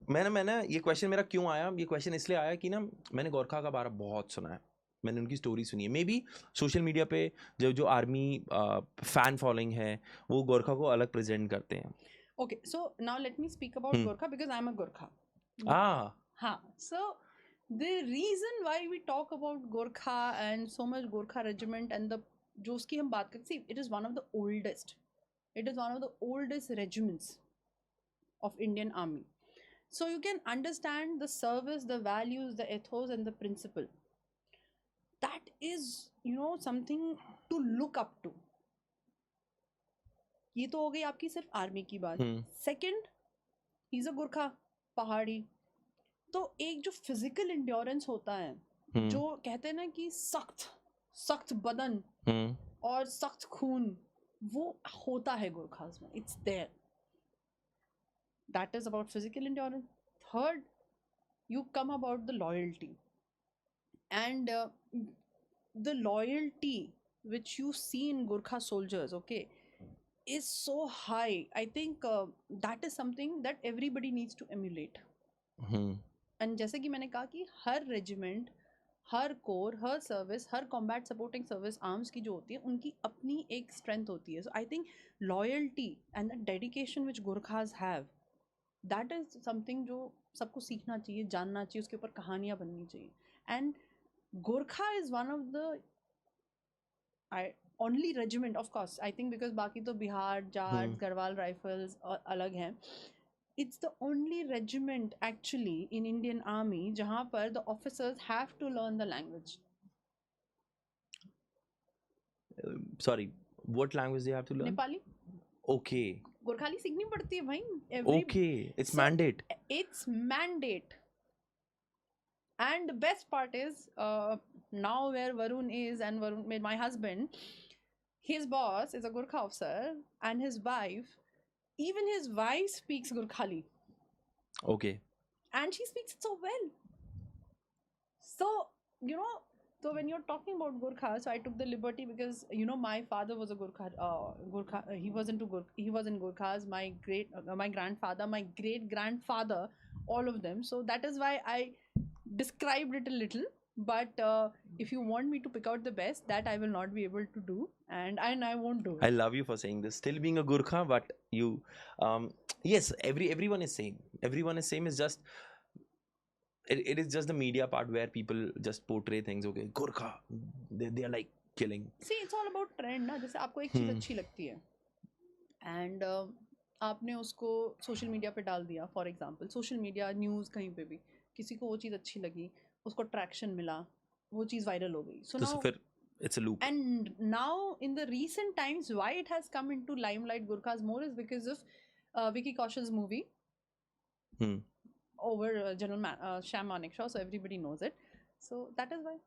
मैंने ये क्वेश्चन मेरा क्यों आया, ये क्वेश्चन इसलिए आया कि ना मैंने गोरखा का बारे बहुत सुना है, मैंने उनकी स्टोरी सुनी है। मे बी सोशल मीडिया पे जो आर्मी फैन फॉलोइंग है वो गोरखा को अलग प्रेजेंट करते हैं। Okay, so now let me speak about Gorkha because I'm a Gorkha. Ah, So the reason why we talk about Gorkha and so much Gorkha regiment and the जो उसकी हम बात करते, see, it is one of the oldest. It is one of the oldest regiments of Indian Army. So you can understand the service, the values, the ethos, and the principle. That is, something to look up to. ये तो हो गई आपकी सिर्फ army की बात. Second, he is a Gurkha, पहाड़ी. तो एक जो फिजिकल इंड्योरेंस होता है, जो कहते हैं ना कि सख्त बदन और सख्त खून, वो होता है गुरखास में. It's there. That is about physical endurance. Third, you come about the loyalty, and the loyalty which you see in Gurkha soldiers, okay, is so high. I think that is something that everybody needs to emulate. And जैसे कि मैंने कहा कि हर regiment, हर core, हर service, हर combat supporting service arms की जो होती है, उनकी अपनी एक स्ट्रेंथ होती है. So I think loyalty and the dedication which Gurkhas have, that is something जो सबको सीखना चाहिए, जानना चाहिए, उसके ऊपर कहानियाँ बननी चाहिए. And Gorkha is one of the only regiment, of course I think, because बाकी तो बिहार जाट गढ़वाल राइफल्स अलग हैं. It's the only regiment actually in Indian Army जहाँ पर the officers have to learn the language. sorry, what language they have to learn? Nepali. Okay. Gorkhali सीखनी पड़ती है भाई. Okay, it's mandate. It's mandate. And the best part is, now where Varun is, and Varun, my husband, his boss is a Gurkha officer, and his wife, even his wife speaks Gurkhali. Okay. And she speaks it so well. So, so when you're talking about Gurkha, so I took the liberty because, my father was a Gurkha, he was in Gurkhas, my grandfather, my great grandfather, all of them. So that is why I described it a little. But if you want me to pick out the best, that I will not be able to do, and I won't do it. I love you for saying this. Still being a Gurkha, but you, yes, everyone is same. Everyone is same. Is just it is just the media part where people just portray things. Okay, Gurkha, they are like killing. See, it's all about trend ना. जैसे आपको एक चीज़ अच्छी लगती है, and आपने उसको social media पे डाल दिया. For example social media, news, कहीं पे भी किसी को वो चीज़ अच्छी लगी, उसको ट्रैक्शन मिला, वो चीज़ वायरल हो गई. So now it's a loop. And now in the recent times, why it has come into limelight Gurkhas more is because of Vicky Kaushal's movie over General Sham Manekshaw, so everybody knows it. So that is why.